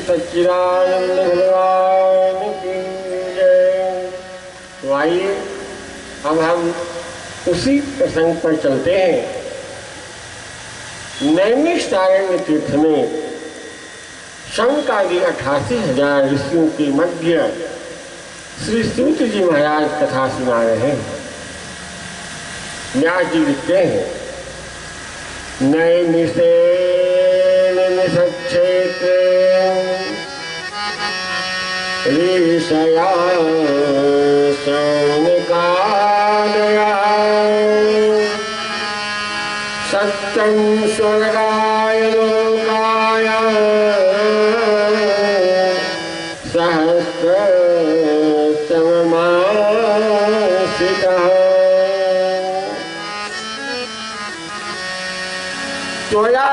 सच्चिदानंद भगवान की जय। तो आइए अब हम उसी प्रसंग पर चलते हैं। नैमिषारण्य तीर्थ में शंकादि 88,000 ऋषियों के मध्य श्री सूत जी महाराज कथा सुना रहे हैं। व्यास जी लिखते हैं, नैमिषे क्षेत्रे ऋषया सौनकादया सत्यं स्वर्गाय लोकाय सहस्र सममासितः त्वया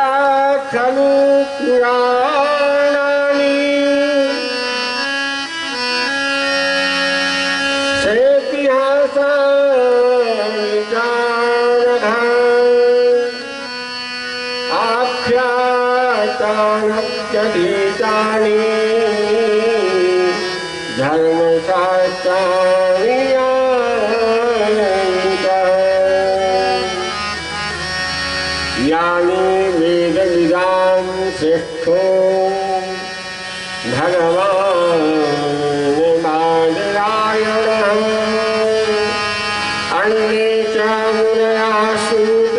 खलु पुराणानि आख्यातानि धर्मशास्त्राणि यानि वेदविदां श्रेष्ठो भगवान् बादरायणः अन्ये च मुनयः सूत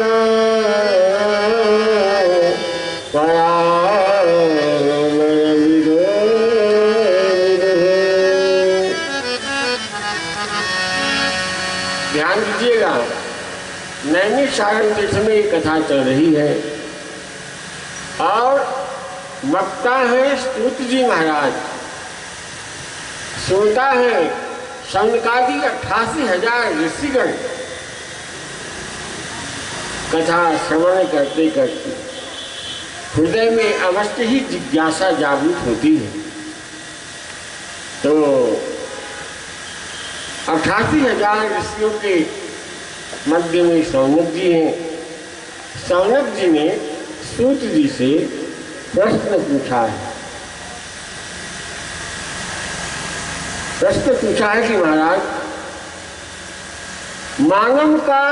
ध्यान दीजिएगा। नैमिषारण्य तीर्थ में एक कथा चल रही है और वक्ता है सूत जी महाराज, श्रोता है शौनकादि 88,000 ऋषिगण। कथा श्रवण करते करते हृदय में अवश्य ही जिज्ञासा जागृत होती है। तो 88,000 ऋषियों के मध्य में सौनक जी हैं। सौनक जी ने सूत जी से प्रश्न पूछा है। प्रश्न पूछा है कि महाराज, मानव का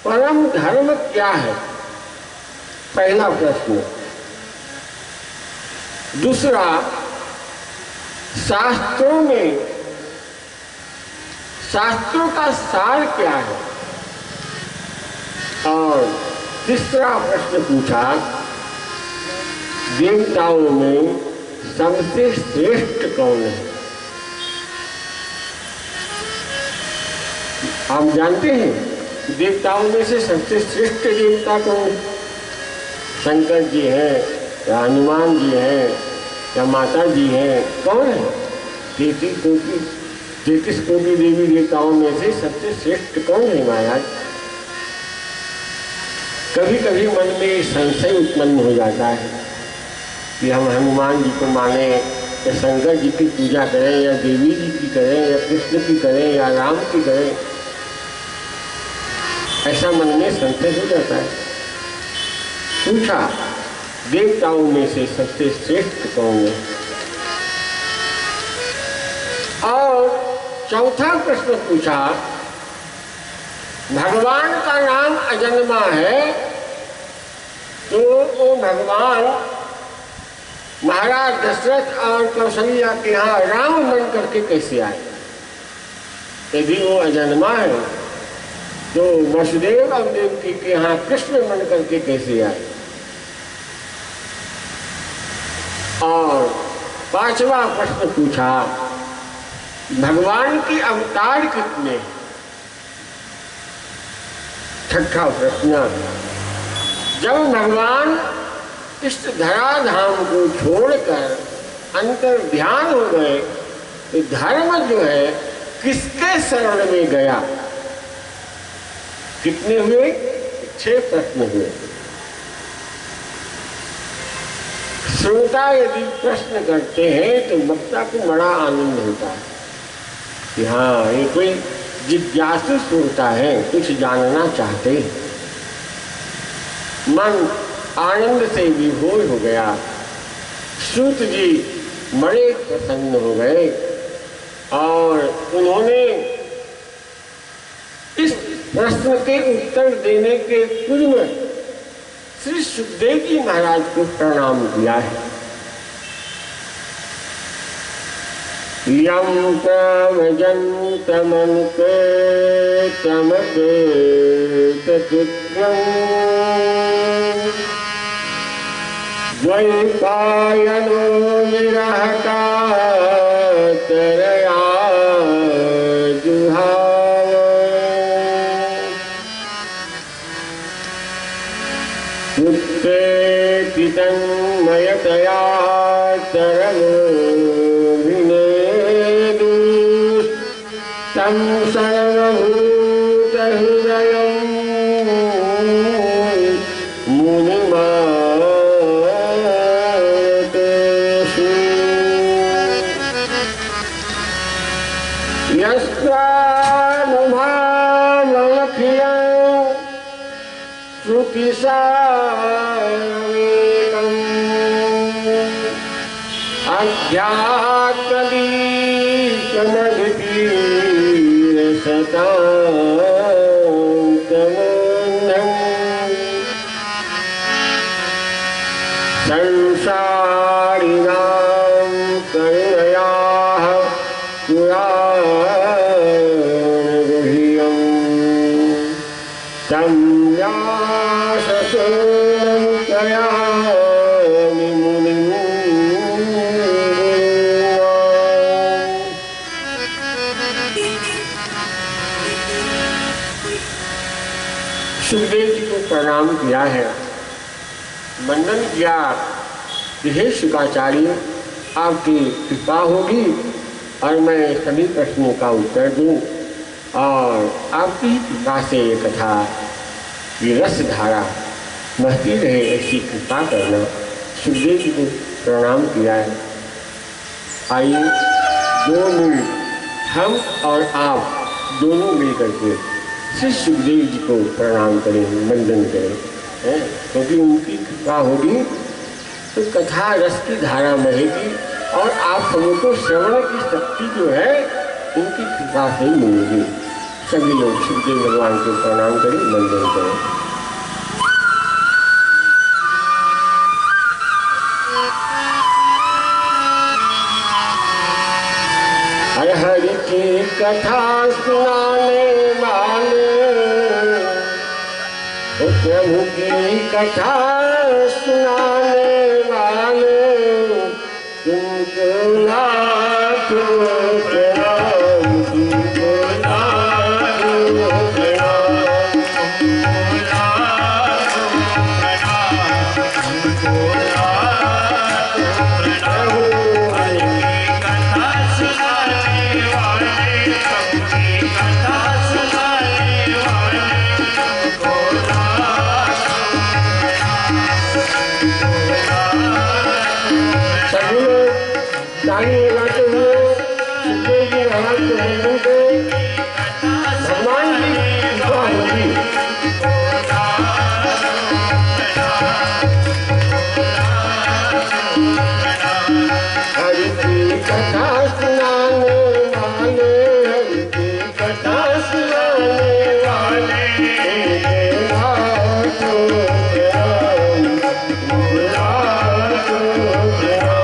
परम धर्म क्या है? पहला प्रश्न। दूसरा, शास्त्रों का सार क्या है? और तीसरा प्रश्न पूछा, देवताओं में सबसे श्रेष्ठ कौन है? आप जानते हैं देवताओं में से सबसे श्रेष्ठ देवता कौन? शंकर जी हैं या हनुमान जी हैं या माता जी हैं? कौन है? 33 कोटि देवी देवताओं में से सबसे श्रेष्ठ कौन है महाराज? कभी कभी मन में संशय उत्पन्न हो जाता है कि हम हनुमान जी को माने या शंकर जी की पूजा करें या देवी जी की करें या कृष्ण की करें या राम की करें। ऐसा मन में संशय हो जाता है। पूछा, देवताओं में से सबसे श्रेष्ठ कौन है? और चौथा प्रश्न पूछा, भगवान का नाम अजन्मा है तो वो भगवान महाराज दशरथ और कौशल्या के यहाँ राम बन करके कैसे आए? यदि वो अजन्मा है तो वसुदेव और देवकी के यहाँ कृष्ण बन करके कैसे आए? और पांचवा प्रश्न पूछा, भगवान के अवतार कितने? छठा प्रश्न, जब भगवान इस धराधाम को छोड़कर अंतर ध्यान हो गए तो धर्म जो है किसके शरण में गया? कितने हुए? 6 प्रश्न हुए। श्रोता यदि प्रश्न करते हैं तो वक्ता को बड़ा आनंद होता है कि हाँ, ये कोई जिज्ञासु श्रोता है, कुछ जानना चाहते हैं। मन आनंद से विभोर हो गया। सूत जी बड़े प्रसन्न हो गए और उन्होंने इस प्रश्न के उत्तर देने के पूर्व श्री सुखदेव जी महाराज को प्रणाम किया है। यम प्रवजन्तमनुके तमके तत्पुत्रं द्वैपायनो विरहता तरया जुहाव उत्ते तन्मयतया तरवो तं सर्वभूतहृदयं मुनिमातेषु यस्त्वानुभवामखिलं श्रुतिसारमेकम् अध्यात्मदीपमधिपि संसारिणां करुणयाः पुराणगुह्यं तं व्याससूनं कयामि मुनिं। सुखदेव जी को प्रणाम किया है, वंदन किया कि हे शुकाचार्य, आपकी कृपा होगी और मैं सभी प्रश्नों का उत्तर दूं और आपकी कृपा से ये कथा की रस धारा बहती रहे, ऐसी कृपा करना। सुखदेव जी को प्रणाम किया है। आइए 2 मिनट हम और आप दोनों मिलकर के श्री सुखदेव जी को प्रणाम करें, वंदन करें, क्योंकि उनकी कृपा होगी तो कथा रस की धारा बहेगी और आप सबको श्रवण की शक्ति जो है उनकी कृपा से मिलेगी। सभी लोग सुखदेव भगवान को प्रणाम करें, वंदन करें। हर हर की कथा सुनाने वाले, प्रभु की कथा सुनाने वाले, तुमको लाखों प्रणाम, तुमको लाखों प्रणाम, तुमको लाखों प्रणाम, तुमको लाखों प्रणाम। भगवान की कृपा होगी। हरि की कथा सुनाने वाले, हरि की कथा सुनाने वाले, लाखों प्रणाम, लाखों प्रणाम।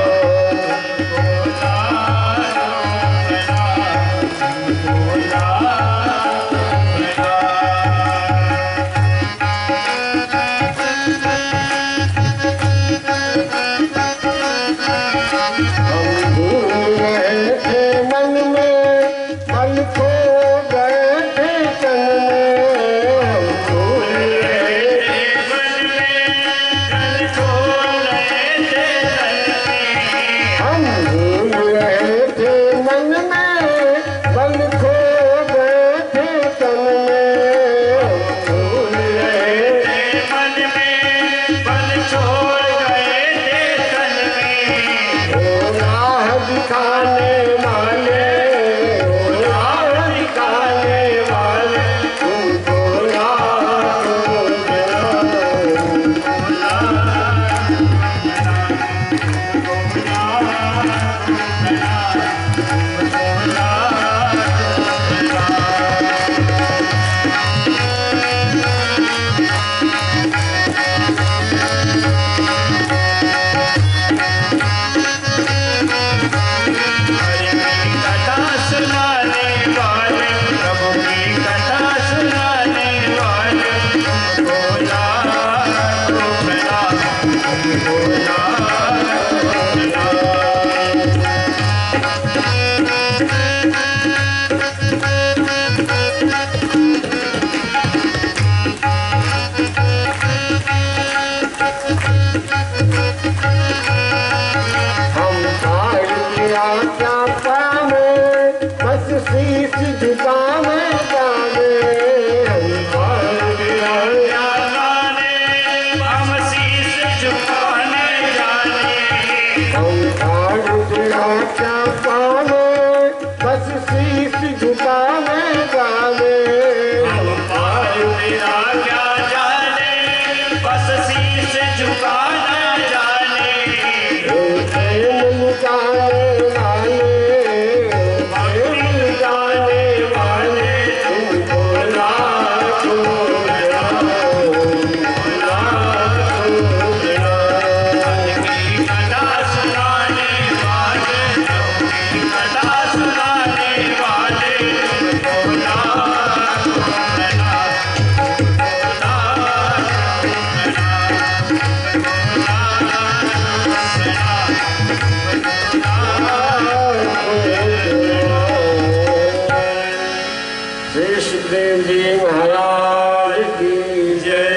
सुखदेव जी महाराज की जय।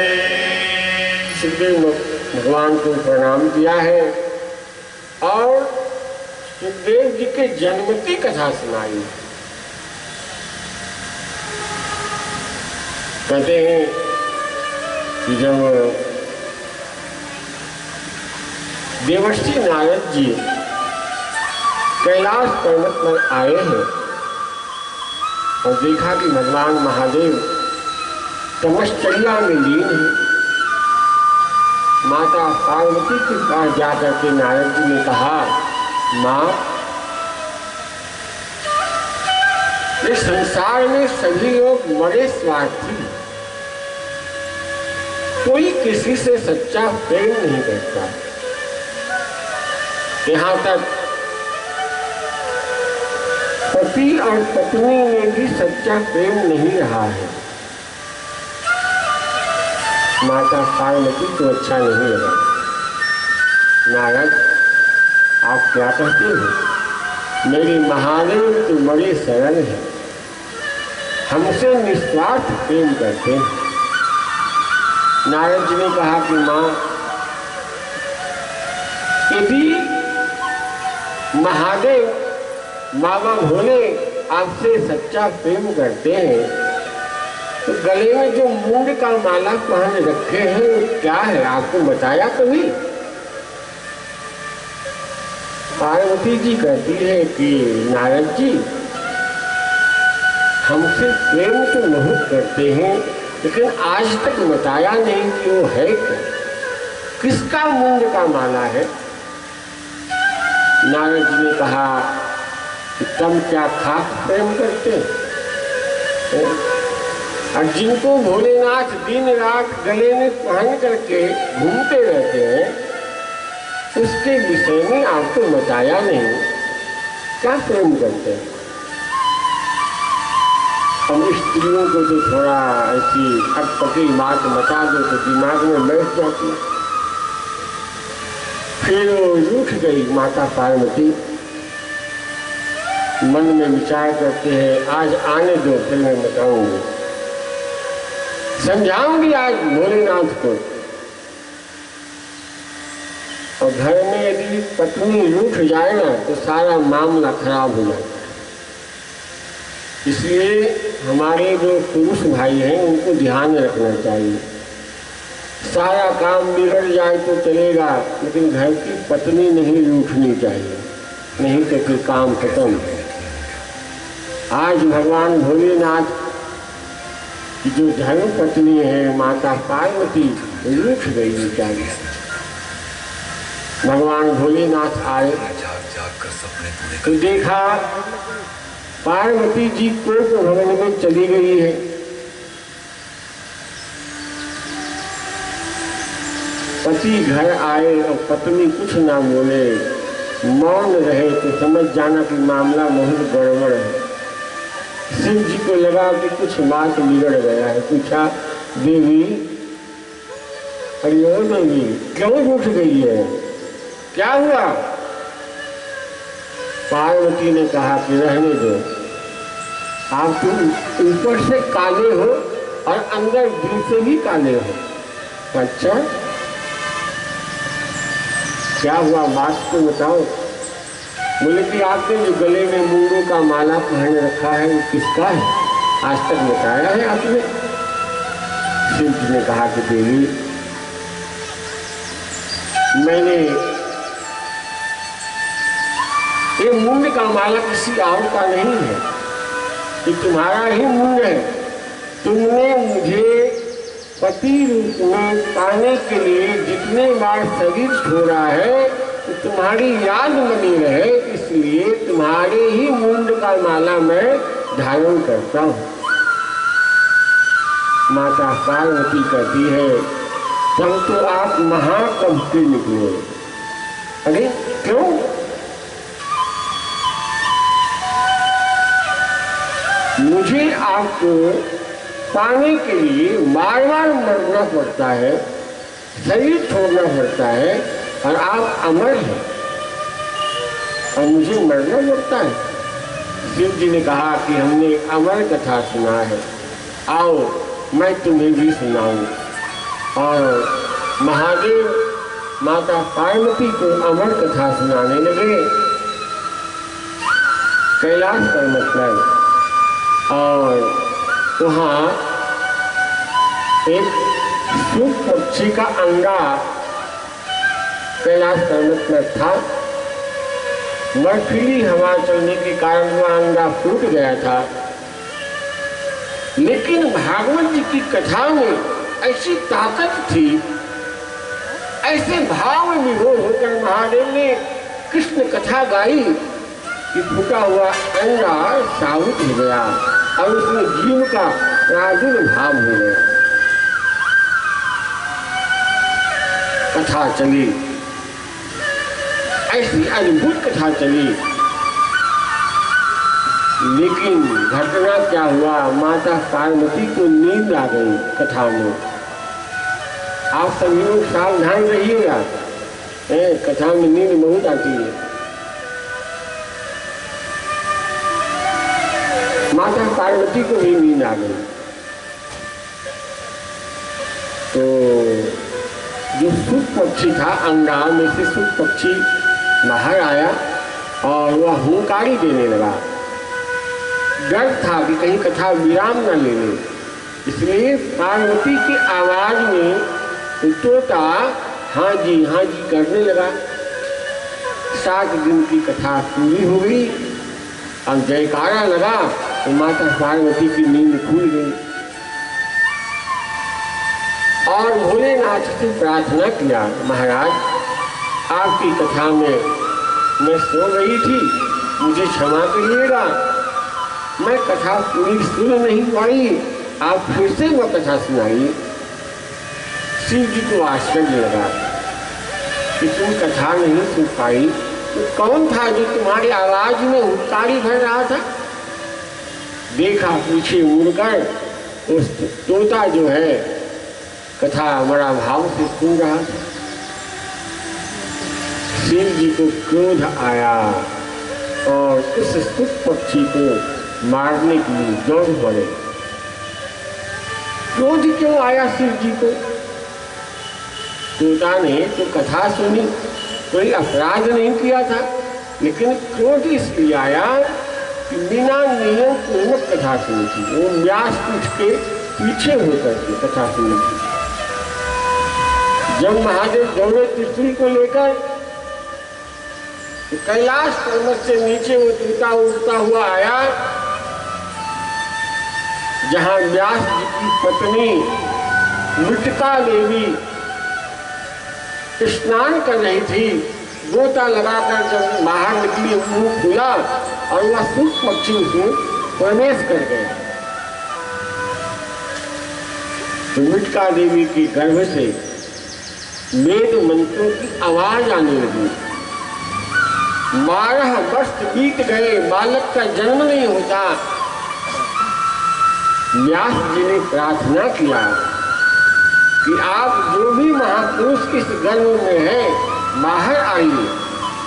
सुखदेव भगवान को प्रणाम किया है और सुखदेव जी के जन्म की कथा सुनाई। कहते हैं कि जब देवर्षि नारद जी कैलाश पर्वत पर आए हैं और देखा कि भगवान महादेव तपश्चर्या में लीन है, माता पार्वती के पास जाकर के नारद जी ने कहा, माँ, इस संसार में सभी लोग बड़े स्वार्थी, कोई किसी से सच्चा प्रेम नहीं करता। यहाँ तक पति और पत्नी में भी सच्चा प्रेम नहीं रहा है। माता पार्वती को अच्छा नहीं लगा। नारद, आप क्या कहते हो? मेरी महादेव तो बड़े सरल है, हमसे निस्वार्थ प्रेम करते हैं। नारद जी ने कहा कि माँ, यदि महादेव बाबा भोले आपसे सच्चा प्रेम करते हैं तो गले में जो मूंग का माला पहन रखे हैं वो क्या है, आपको बताया कभी? पार्वती जी कहती है कि नारद जी, हमसे प्रेम तो बहुत करते हैं लेकिन आज तक बताया नहीं कि वो है क्या, किसका मूंग का माला है? नारद जी ने कहा, तुम क्या खाक प्रेम करते हैं? और जिनको भोलेनाथ दिन रात गले में पहन करके घूमते रहते हैं उसके विषय में आपको बताया नहीं, क्या प्रेम करते हैं? हम स्त्रियों को तो थोड़ा ऐसी अटपटी बात बता दो तो दिमाग में बैठ जाती। फिर रूठ गई माता पार्वती, मन में विचार करते हैं, आज आने दो फिर मैं बताऊंगी, समझाऊंगी आज भोलेनाथ को। और घर में यदि पत्नी रूठ जाए ना तो सारा मामला खराब हो जाता है। इसलिए हमारे जो पुरुष भाई हैं उनको ध्यान रखना चाहिए। सारा काम बिगड़ जाए तो चलेगा लेकिन घर की पत्नी नहीं रूठनी चाहिए, नहीं तो फिर काम खत्म है। आज भगवान भोलेनाथ की जो धर्म पत्नी है माता पार्वती रूठ गई बेचारी। भगवान भोलेनाथ आए तो देखा पार्वती जी कोप भवन में चली गई है। पति घर आए और पत्नी कुछ ना बोले, मौन रहे तो समझ जाना कि मामला बहुत गड़बड़ है। शिव जी को लगा कि कुछ बात बिगड़ गया है। पूछा, देवी, अरे ओ देवी, क्यों रूठ गई है, क्या हुआ? पार्वती ने कहा कि रहने दो, आप तुम ऊपर से काले हो और अंदर दिल से भी काले हो। अच्छा, क्या हुआ, बात तो बताओ। बोले कि आपने जो गले में मूंगों का माला पहन रखा है वो किसका है, आज तक बताया है आपने? शिव जी ने कहा कि देवी, मैंने ये मूंग का माला किसी और का नहीं है, ये तुम्हारा ही मूंग है। तुमने मुझे पति रूप में पाने के लिए जितने बार शरीर छोड़ा है तो तुम्हारी याद बनी रहे, इसलिए तुम्हारे ही मूंड का माला मैं धारण करता हूँ। माता पार्वती कहती है, तब तो आप महाकंपी निकले। अरे क्यों? मुझे आपको पाने के लिए बार बार मरना पड़ता है, शरीर छोड़ना पड़ता है और आप अमर हैं और मुझे मरना पड़ता है। शिव जी ने कहा कि हमने अमर कथा सुना है, आओ मैं तुम्हें भी सुनाऊं। और महादेव माता पार्वती को अमर कथा सुनाने लगे कैलाश पर्वत पर। और वहाँ एक सूप पक्षी का अंडा कैलाश पर्वत पर था। बर्फीली हवा चलने के कारण वह अंडा फूट गया था। लेकिन भागवत जी की कथा में ऐसी ताकत थी, ऐसे भाव में विभोर होकर महादेव ने कृष्ण कथा गाई कि फूटा हुआ अंडा साबुत हो गया और उसमें जीव का प्राचीन भाव हो गया। कथा चली, ऐसी अद्भुत कथा चली। लेकिन घटना क्या हुआ, माता पार्वती को नींद आ गई कथा में। आप सभी लोग सावधान रहिएगा, कथा में नींद बहुत आती है। माता पार्वती को भी नींद आ गई। तो जो सूप पक्षी था, अंडा में से सूप पक्षी बाहर आया और वह हुंकारी देने लगा। डर था कि कहीं कथा विराम न ले ले, इसलिए पार्वती की आवाज में तोता हाँ जी करने लगा। 7 दिन की कथा पूरी हो गई। अब जयकारा लगा तो माता पार्वती की नींद खुल गई और भोलेनाथ से प्रार्थना किया, महाराज आपकी कथा में मैं सो रही थी, मुझे क्षमा करिएगा, मैं कथा पूरी सुन नहीं पाई, आप फिर से वो कथा सुनाइए। शिव जी को आश्चर्य लगा कि तुम कथा नहीं सुन पाई, तो कौन था जो तुम्हारी आवाज में हुंकारी भर रहा था? देखा पीछे मुड़कर उस तोता जो है कथा बड़ा भाव से सुन रहा था। शिव जी को क्रोध आया और उस सूप पक्षी को मारने के लिए दौड़ पड़े। क्रोध क्यों आया शिव जी को? तोता ने तो कथा सुनी, कोई अपराध नहीं किया था, लेकिन क्रोध इसलिए आया कि बिना नियम पूर्वक कथा सुनी थी। वो व्यास पीठ के पीछे होकर के कथा सुनी थी। जब महादेव दौड़े त्रिशूल को लेकर तो कैलाश पर्वत से नीचे वो तोता उड़ता हुआ आया, जहां व्यास जी की पत्नी मृतिका देवी स्नान कर रही थी। गोता लगाकर जब बाहर निकली, मुंह खुला और वह सूप पक्षी उसमें प्रवेश कर गया। तो मृतिका देवी की गर्भ से वेद मंत्रों की आवाज आने लगी। 12 वर्ष बीत गए, बालक का जन्म नहीं होता। व्यास जी ने प्रार्थना किया कि आप जो भी महापुरुष इस गर्भ में है, बाहर आइए,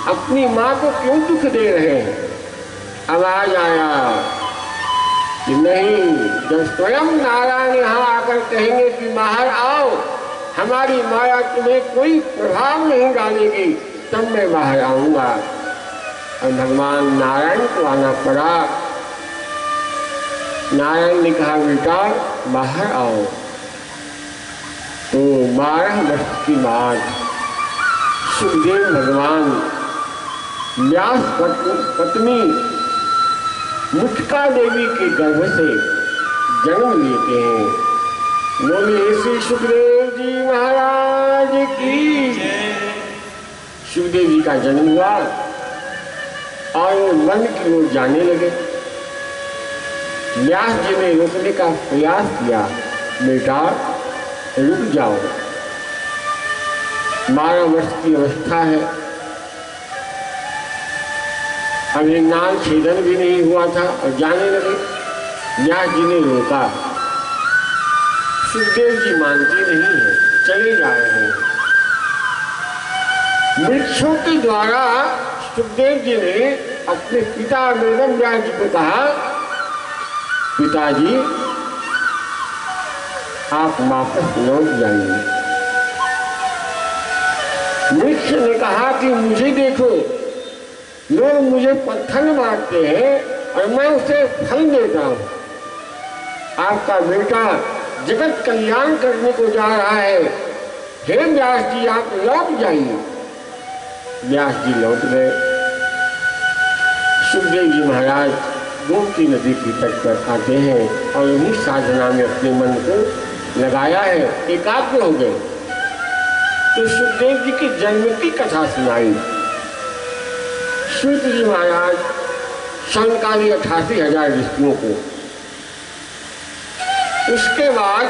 अपनी माँ को क्यों दुख दे रहे हैं? आवाज आया कि नहीं, जब स्वयं नारायण यहाँ आकर कहेंगे कि बाहर आओ, हमारी माया तुम्हें कोई प्रभाव नहीं डालेगी, तब मैं बाहर आऊंगा। और भगवान नारायण को आना पड़ा। नारायण ने कहा बेटा बाहर आओ। तो 12 वर्ष की बाद सुखदेव भगवान व्यास पत्नी मृतिका देवी के गर्भ से जन्म लेते हैं। बोलिए श्री सुखदेव जी महाराज की। सुखदेव जी का जन्म हुआ और वो वन की ओर जाने लगे। व्यास जी ने रोकने का प्रयास किया, बेटा रुक जाओ, 12 वर्ष की अवस्था है, अभी नाल छेदन भी नहीं हुआ था और जाने लगे। व्यास जी ने रोका, सुखदेव जी मानते नहीं है, चले जा रहे हैं। वृक्षों के द्वारा सुखदेव जी ने अपने पिता वेदव्यास जी को कहा, पिताजी आप वापस लौट जाइए। वृक्ष ने कहा कि मुझे देखो, लोग मुझे पत्थर मारते हैं और मैं उसे फल देता हूँ। आपका बेटा जगत कल्याण करने को जा रहा है, हे व्यास जी आप लौट जाइए। व्यास जी लौट गए। सुखदेव जी महाराज गोमती नदी की तट पर आते हैं और उन्हीं साधना में अपने मन को लगाया है, एकाग्र हो गए। तो सुखदेव जी की जन्म की कथा सुनाई। सूत जी महाराज संकाली 88,000 ऋषियों को, उसके बाद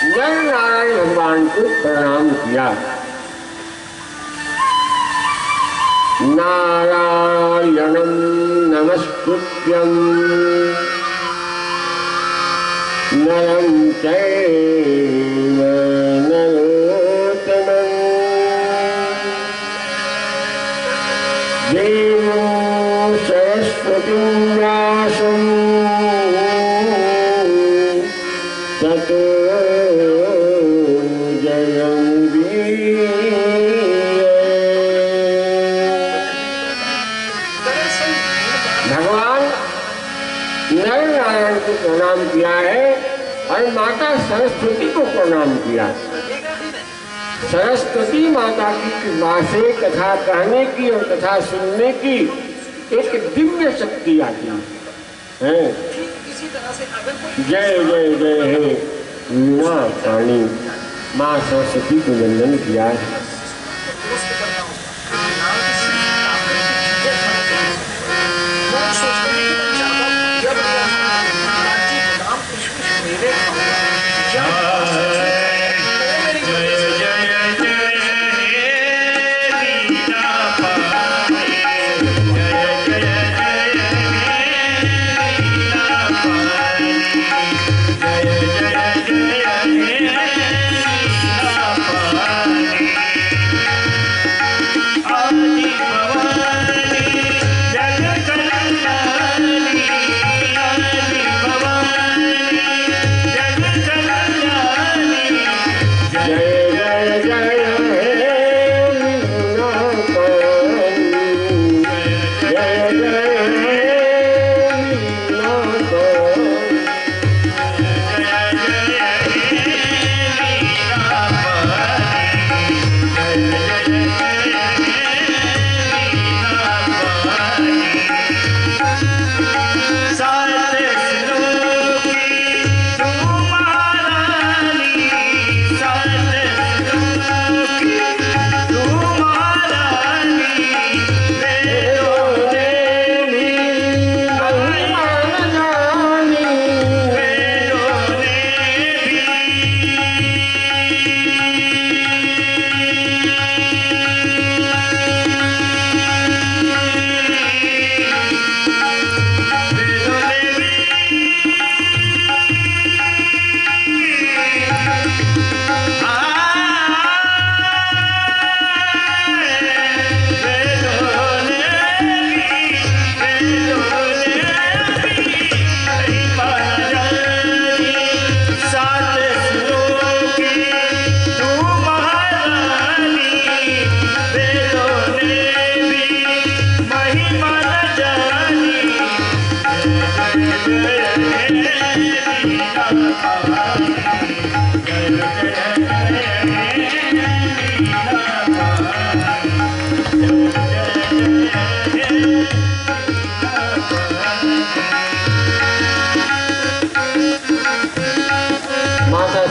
नर नारायण भगवान को प्रणाम किया। नारायणं नमस्कृत्यं नरं चैव नरोत्तमं देवीं सरस्वतीं व्यासं ततो प्रणाम किया है और माता सरस्वती को प्रणाम किया। सरस्वती माता की कृपा से कथा कहने की और कथा सुनने की एक दिव्य शक्ति आती है। जय जय जय हे वीणा पाणी, माँ सरस्वती को वंदन किया है।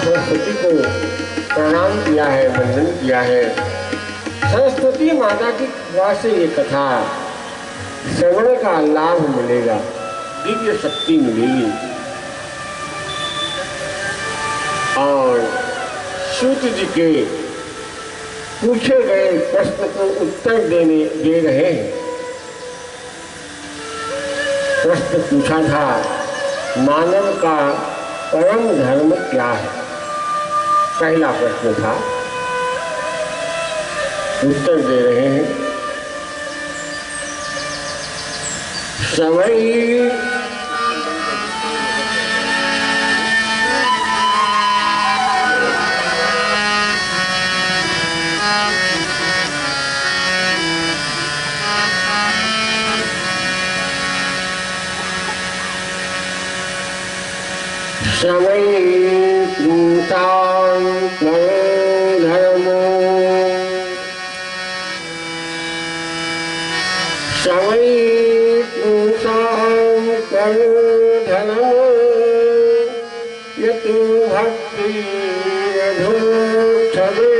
सरस्वती को प्रणाम किया है, वंदन किया है। सरस्वती माता की कृपा से ये कथा श्रवण का लाभ मिलेगा, दिव्य शक्ति मिलेगी। और सूत जी के पूछे गए प्रश्न को उत्तर दे रहे हैं। प्रश्न पूछा था, मानव का परम धर्म क्या है? पहला प्रश्न था, उत्तर दे रहे हैं। सवई समय धर्मो समय धर्मो यतो भक्ति अधोक्षदे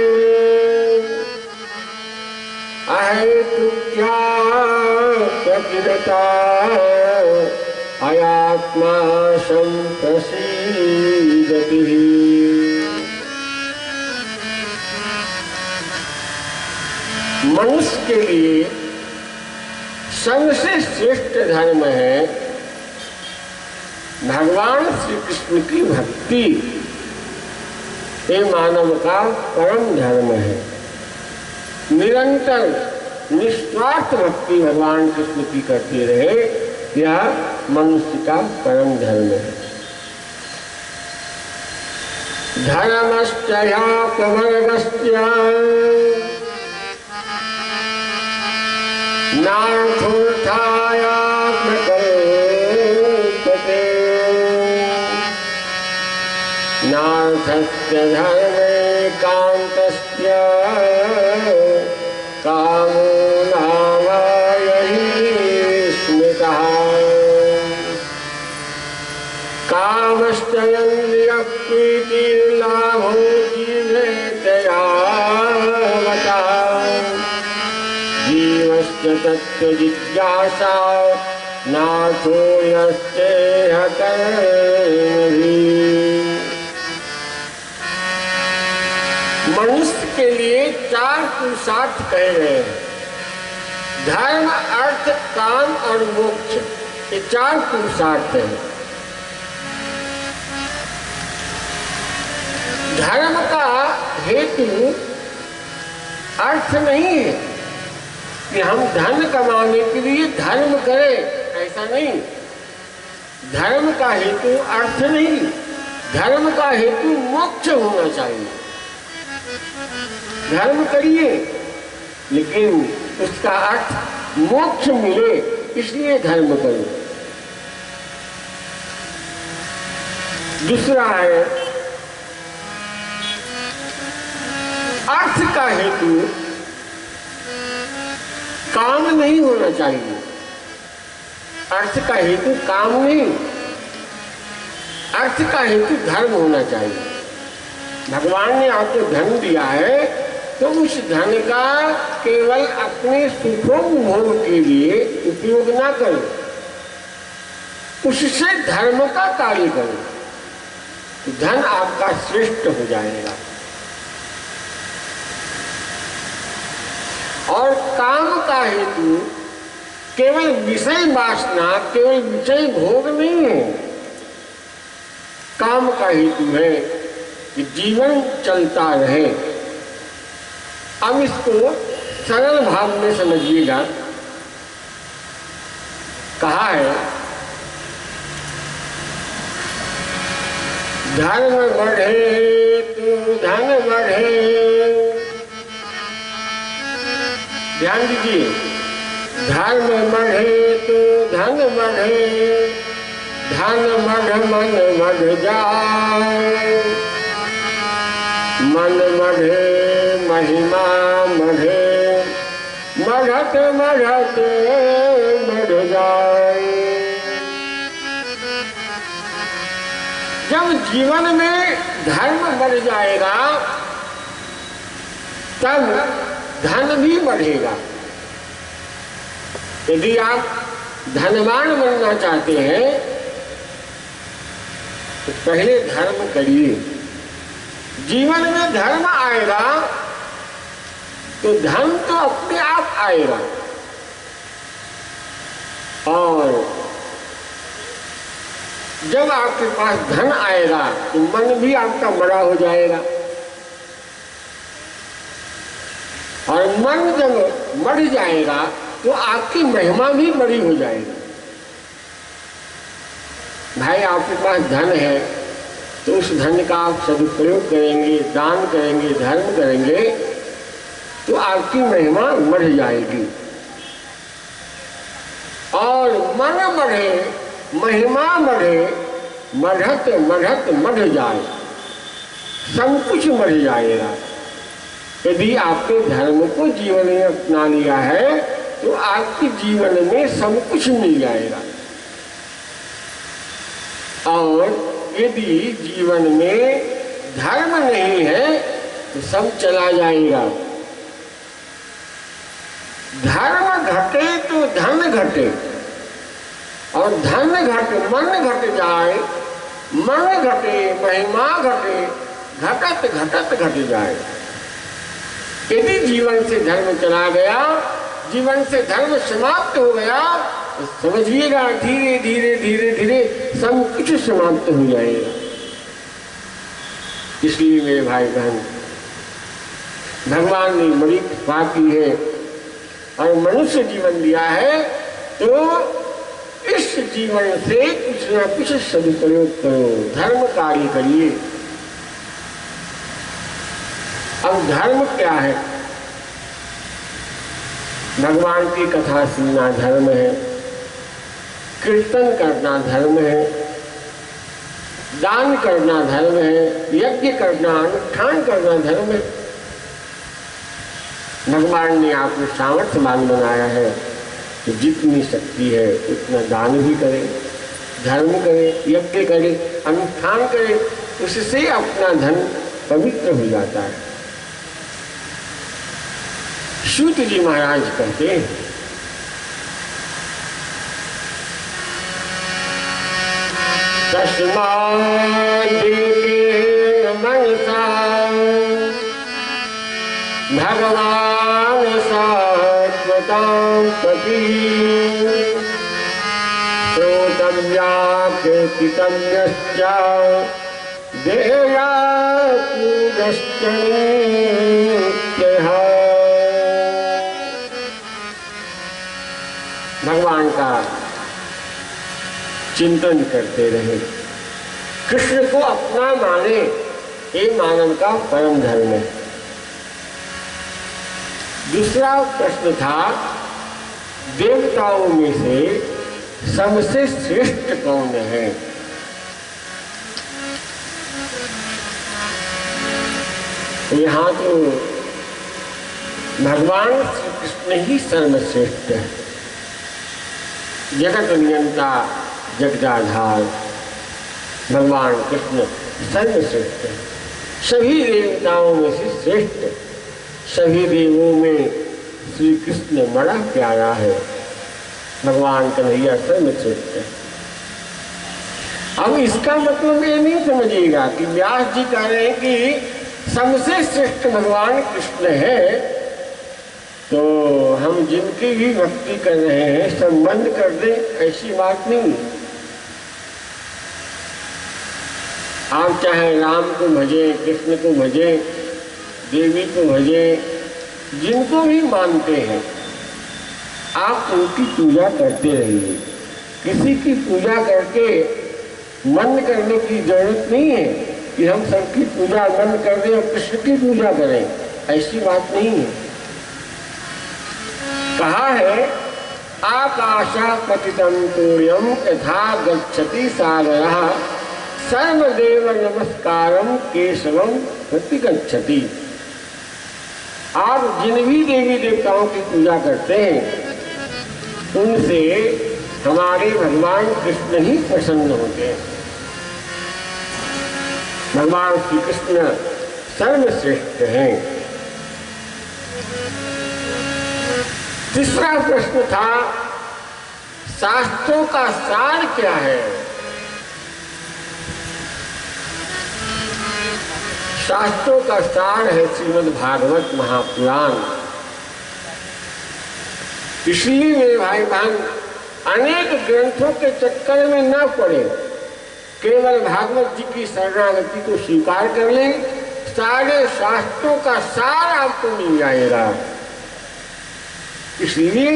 अहेतुक्या प्रकृता अयात्मा संप्रसीदति। मनुष्य के लिए सबसे श्रेष्ठ धर्म है भगवान श्री कृष्ण की भक्ति। ये मानव का परम धर्म है। निरंतर निस्वार्थ भक्ति भगवान कृष्ण की करते रहे, यह मनुष्य का परम धर्म है। धर्मश्चयापवर्गस्य नार्थोऽर्थायात्मकल्पते नार्थस्य धर्मेकान्तस्य कामो नावायहि स्मृतः कामश्चयन्द्रियप्रीतिर्लाभो जीवेतयावता जीवस्य तत्त्वजिज्ञासा नाथो यस्तेह कर्मभिः। मनुष्य के लिए चार पुरुषार्थ कहे गए हैं। धर्म, अर्थ, काम और मोक्ष, ये चार पुरुषार्थ हैं। धर्म का हेतु अर्थ नहीं है कि हम धन कमाने के लिए धर्म करें, ऐसा नहीं। धर्म का हेतु अर्थ नहीं, धर्म का हेतु मोक्ष होना चाहिए। धर्म करिए लेकिन उसका अर्थ मोक्ष मिले, इसलिए धर्म करो। दूसरा है अर्थ का हेतु काम नहीं होना चाहिए। अर्थ का हेतु काम नहीं, अर्थ का हेतु धर्म होना चाहिए। भगवान ने आपको धन दिया है तो उस धन का केवल अपने सुखोपभोग के लिए उपयोग ना करो, उससे धर्म का कार्य करो, तो धन आपका श्रेष्ठ हो जाएगा। और काम का हेतु केवल विषय वासना, केवल विषय भोग नहीं है। काम का हेतु है कि जीवन चलता रहे। अब इसको सरल भाव में समझिएगा। कहा है धर्म बढ़े तो धन बढ़े। ध्यान दीजिए, धर्म बढ़े तो धन बढ़े, धन बढ़ मन बढ़ जाए, मन बढ़े महिमा बढ़े, बढ़त बढ़त बढ़ जाए। जब जीवन में धर्म बढ़ जाएगा तब धन भी बढ़ेगा। यदि आप धनवान बनना चाहते हैं तो पहले धर्म करिए। जीवन में धर्म आएगा तो धन तो अपने आप आएगा, और जब आपके पास धन आएगा तो मन भी आपका बड़ा हो जाएगा, और मन जब बढ़ जाएगा तो आपकी महिमा भी बड़ी हो जाएगी। भाई आपके पास धन है तो उस धन का आप सदुपयोग करेंगे, दान करेंगे, धर्म करेंगे तो आपकी महिमा बढ़ जाएगी। और मन बढ़े, महिमा बढ़े मढ़त मढ़त मढ़ जाए, सब कुछ मर जाएगा। यदि आपके धर्म को जीवन में अपना लिया है तो आपके जीवन में सब कुछ मिल जाएगा, और यदि जीवन में धर्म नहीं है तो सब चला जाएगा। धर्म घटे तो धन घटे, और धन घटे मन घट जाए, मन घटे महिमा घटे, घटत घटत घट जाए। यदि जीवन से धर्म चला गया, जीवन से धर्म समाप्त हो गया, तो समझिएगा धीरे धीरे धीरे धीरे सब कुछ समाप्त हो जाएगा। इसलिए मेरे भाई बहन, भगवान ने बड़ी कृपा की है और मनुष्य जीवन दिया है, तो इस जीवन से कुछ न कुछ सदुपयोग करो, धर्म कार्य करिए। अब धर्म क्या है? भगवान की कथा सुनना धर्म है, कीर्तन करना धर्म है, दान करना धर्म है, यज्ञ करना, अनुष्ठान करना धर्म है। भगवान ने आपको सामर्थ्यवान बनाया है तो जितनी शक्ति है उतना दान भी करें, धर्म करें, यज्ञ करें, अनुष्ठान करें, उससे अपना धन पवित्र हो जाता है। सूत जी महाराज कहते हैं, मनसा भगवान सात्वतां पति श्रोतव्याकृतितव्यश्च देया पूजश्च नित्यः। भगवान का चिंतन करते रहे, कृष्ण को अपना माने, ये मानव का परम धर्म है। दूसरा प्रश्न था, देवताओं में से सबसे श्रेष्ठ कौन है? यहाँ तो भगवान श्री कृष्ण ही सर्वश्रेष्ठ है, जगत नियंता जगदाधार भगवान कृष्ण सर्वश्रेष्ठ है, सभी देवताओं में से श्रेष्ठ। सभी देवों में श्री कृष्ण बड़ा प्यारा है, भगवान कन्हैया सर्वश्रेष्ठ है। अब इसका मतलब ये नहीं समझिएगा कि व्यास जी कह रहे हैं कि सबसे श्रेष्ठ भगवान कृष्ण है, तो हम जिनकी भी भक्ति कर रहे हैं संबंध कर दें, ऐसी बात नहीं। आप चाहे राम को भजे, कृष्ण को भजे, देवी को भजे, जिनको भी मानते हैं आप उनकी पूजा करते रहिए। किसी की पूजा करके मन करने की जरूरत नहीं है कि हम सबकी पूजा मन कर दें और कृष्ण की पूजा करें, ऐसी बात नहीं है। कहा है, आकाशा पतितं तोयम यथा गच्छति सागरः सर्वदेव नमस्कारम केशवम प्रतिगच्छति। आप जिन भी देवी देवताओं की पूजा करते हैं उनसे हमारे भगवान कृष्ण ही प्रसन्न होते हैं। भगवान श्री कृष्ण सर्वश्रेष्ठ हैं। तीसरा प्रश्न था, शास्त्रों का सार क्या है? शास्त्रों का सार है श्रीमद् भागवत महापुराण। इसलिए मेरे भाई बहन अनेक ग्रंथों के चक्कर में न पड़े, केवल भागवत जी की शरणागति को स्वीकार कर ले, सारे शास्त्रों का सार आपको मिल जाएगा। इसलिए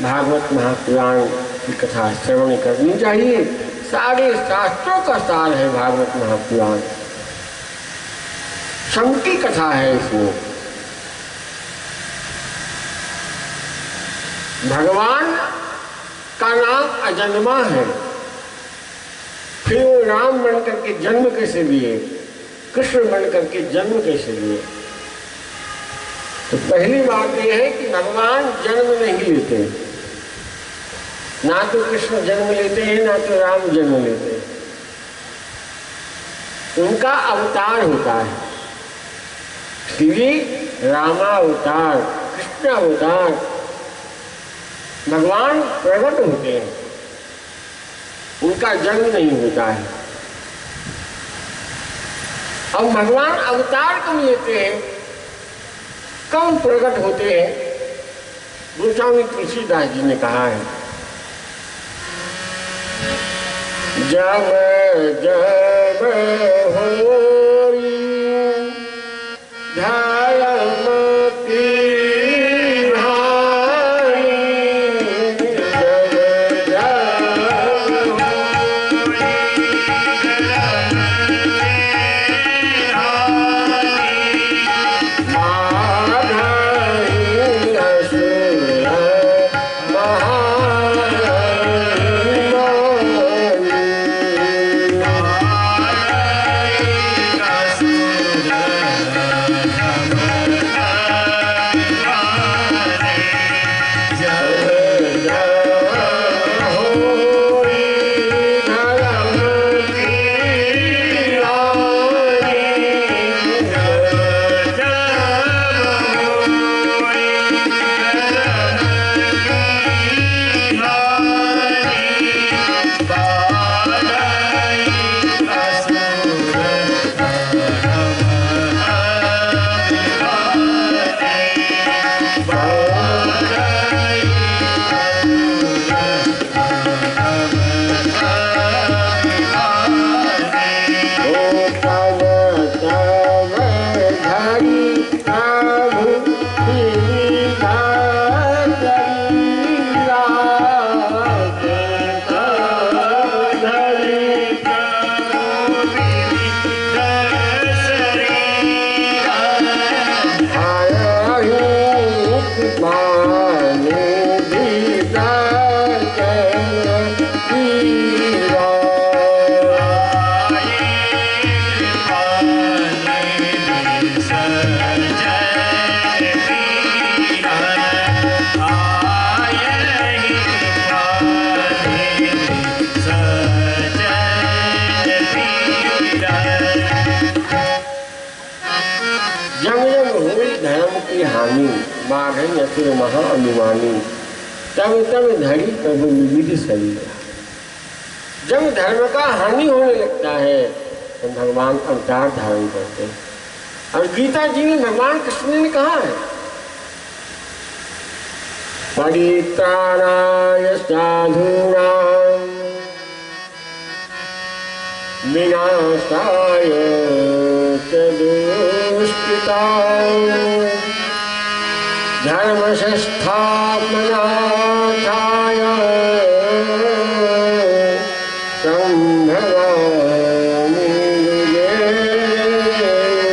भागवत महापुराण की कथा श्रवण करनी चाहिए। सारे शास्त्रों का सार है भागवत महापुराण, शंकी कथा है। इसमें भगवान का नाम अजन्मा है, फिर वो राम बन करके जन्म कैसे लिए, कृष्ण बन करके जन्म कैसे लिए? तो पहली बात यह है कि भगवान जन्म नहीं लेते, ना तो कृष्ण जन्म लेते हैं ना तो राम जन्म लेते हैं। उनका अवतार होता है, इसलिए रामावतार, कृष्ण अवतार, भगवान प्रकट होते हैं, उनका जन्म नहीं होता है। अब भगवान अवतार कब लेते हैं, कब प्रकट होते हैं? गोस्वामी तुलसीदास जी ने कहा है, जब जब होई धर्म की हानि, जब जब महाअभिमानी, तब तब धड़ी प्रभु विविध शरीर। जब धर्म का हानि होने लगता है तो भगवान अवतार धारण करते हैं। और गीता जी में भगवान कृष्ण ने कहा है, परित्राणाय साधूनां विनाशाय च दुष्कृतां धर्म संस्थापनार्थाय संभवामि युगे युगे।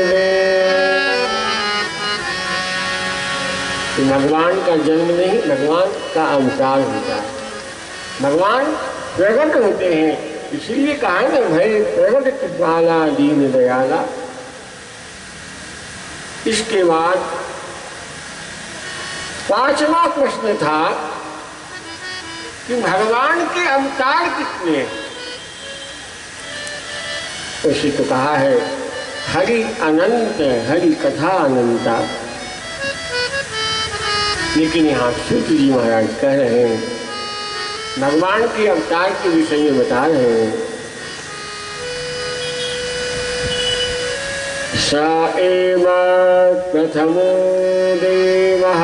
भगवान का जन्म नहीं, भगवान का अवतार होता है। भगवान प्रकट होते हैं, इसीलिए कहा ना, भय प्रकट कृपाला दीन दयाला। इसके बाद पांचवा प्रश्न था कि भगवान के अवतार कितने? उसी को कहा है हरि अनंत, हरि कथा अनंता। लेकिन यहाँ सूत जी महाराज कह रहे हैं, भगवान के अवतार के विषय में बता रहे हैं, स एव प्रथमो देवः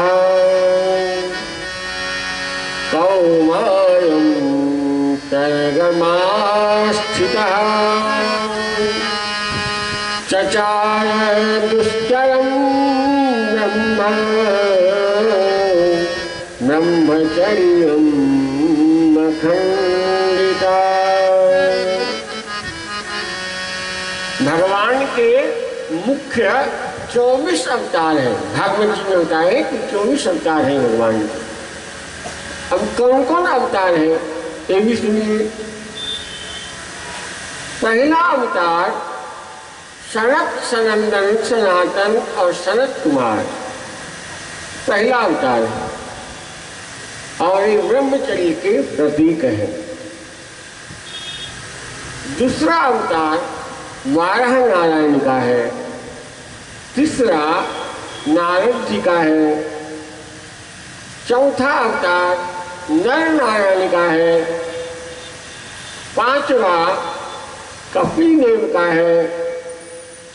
कौमारं सर्गमास्थितः चचार दुष्करं ब्रह्मचर्यं अखंडिता। भगवान के मुख्य 24 अवतार हैं। भागवत जी में होता है कि 24 अवतार हैं भगवान के। अब कौन कौन अवतार हैं ये भी सुनिए। पहला अवतार सनत, सनंदन, सनातन और सनत कुमार पहला अवतार है और ये ब्रह्मचर्य के प्रतीक है। दूसरा अवतार वाराह नारायण का है, तीसरा नारद जी का है, चौथा अवतार नर नारायण का है, पांचवा कपिल देव का है,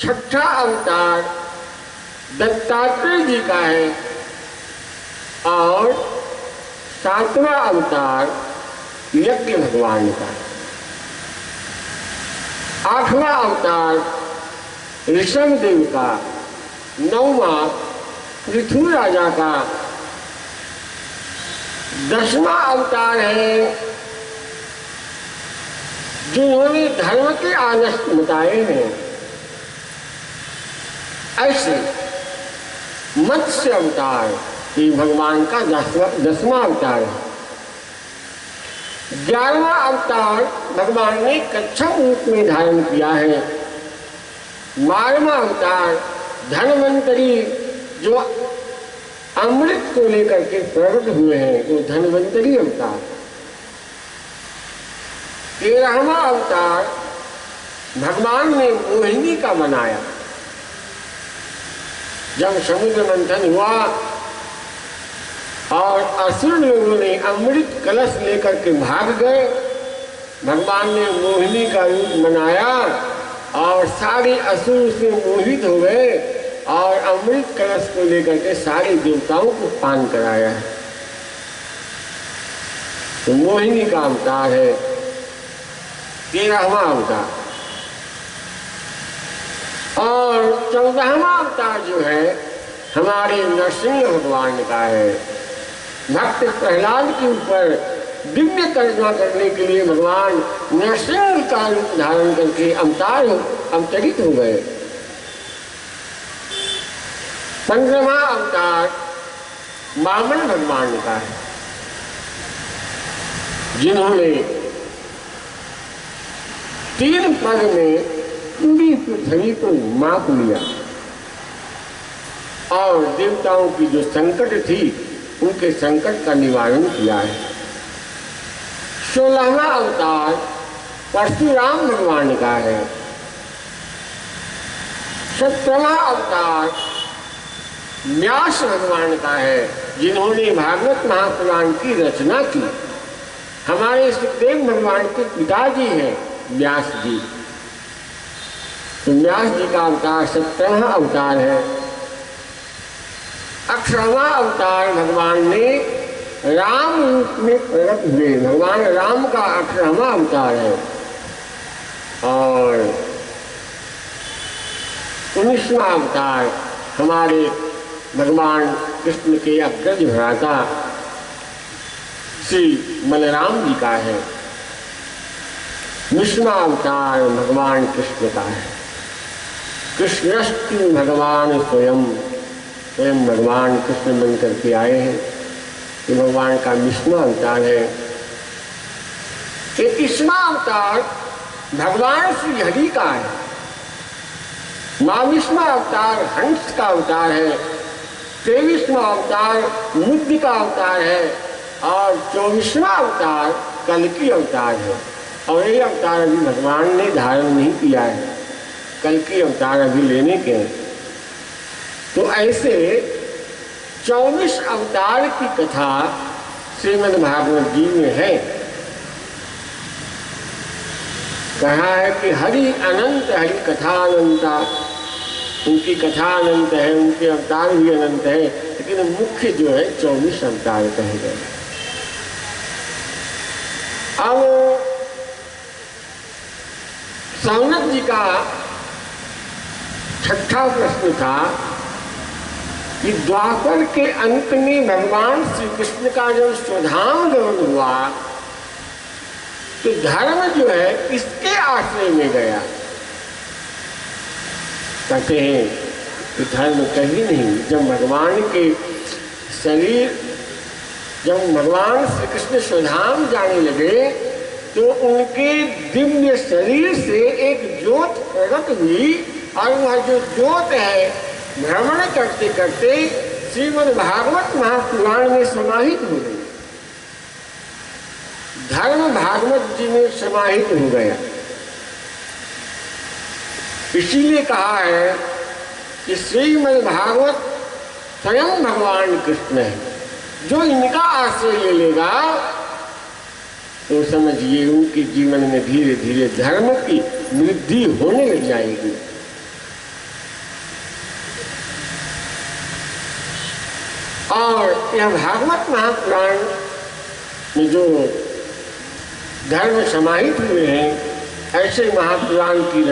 छठा अवतार दत्तात्रेय जी का है और सातवां अवतार यज्ञ भगवान का है। आठवां अवतार ऋषभ देव का, नौवां पृथ्वी राजा का, 10वां अवतार है जिन्होंने धर्म के आदर्श बताए हैं। ऐसे मत्स्य अवतार ये भगवान का 10वां अवतार है। 11वां अवतार भगवान ने कच्छप रूप में धारण किया है। 12वां अवतार धन्वंतरी जो अमृत को लेकर के प्रकट हुए हैं वो धन्वंतरी अवतार। 13वां अवतार भगवान ने मोहिनी का बनाया। जब समुद्र मंथन हुआ और असुर लोगों ने अमृत कलश लेकर के भाग गए, भगवान ने मोहिनी का रूप बनाया और सारे असुर से मोहित हो गए और अमृत कलश को लेकर के सारे देवताओं को पान कराया है। तो मोहिनी का अवतार है 13वां अवतार। और 14वां अवतार जो है हमारे नरसिंह भगवान का है। भक्त प्रहलाद के ऊपर दिव्य करुणा करने के लिए भगवान नरसिंह का रूप धारण करके अवतरित हो गए। 15वां अवतार वामन भगवान का है जिन्होंने 3 पग में पूरी पृथ्वी को माप लिया और देवताओं की जो संकट थी उनके संकट का निवारण किया है। 16वां अवतार परशुराम भगवान का है। 17वां अवतार व्यास भगवान का है जिन्होंने भागवत महापुराण की रचना की। हमारे सुखदेव भगवान के पिताजी हैं व्यास जी। तो व्यास जी का अवतार 17वां अवतार है। 18वां अवतार भगवान ने राम रूप में प्रकट हुए। भगवान राम का 18वां अवतार है। और 19वां अवतार हमारे भगवान कृष्ण के अग्रज भ्राता श्री बलराम जी का है। 20वां अवतार भगवान कृष्ण का है। कृष्णस्तु भगवान स्वयं भगवान कृष्ण बन करके आए हैं। ये भगवान का 20वां अवतार है। 21वां अवतार भगवान श्री हरि का है। 22वां अवतार हंस का अवतार है। 23वां अवतार बुद्ध का अवतार है और 24वां अवतार कल्कि अवतार है। और ये अवतार अभी भगवान ने धारण नहीं किया है, कल्कि अवतार अभी लेने के। तो ऐसे 24 अवतार की कथा श्रीमद् भागवत जी में है। कहा है कि हरि अनंत, हरि कथा अनंता। उनकी कथा अनंत है, उनके अवतार भी अनंत है, लेकिन मुख्य जो है 24 अवतार कहे गए। अब सौनक जी का 6ठा प्रश्न था कि द्वापर के अंत में भगवान श्री कृष्ण का जब स्वधाम गमन हुआ तो धर्म जो है किसके आश्रय में गया। कहते हैं कि धर्म कहीं नहीं। जब भगवान के शरीर, जब भगवान श्री कृष्ण स्वधाम जाने लगे तो उनके दिव्य शरीर से एक ज्योत प्रकट हुई और वह जो ज्योत है भ्रमण करते करते श्रीमद् भागवत महापुराण में समाहित हो गई, धर्म भागवत जी में समाहित हो गया। इसीलिए कहा है कि श्रीमद् भागवत स्वयं भगवान कृष्ण है, जो इनका आश्रय ले लेगा तो समझिए उनके जीवन में धीरे धीरे धर्म की वृद्धि होने लग जाएगी। और यह भागवत महापुराण में जो धर्म समाहित हुए हैं, ऐसे महापुराण की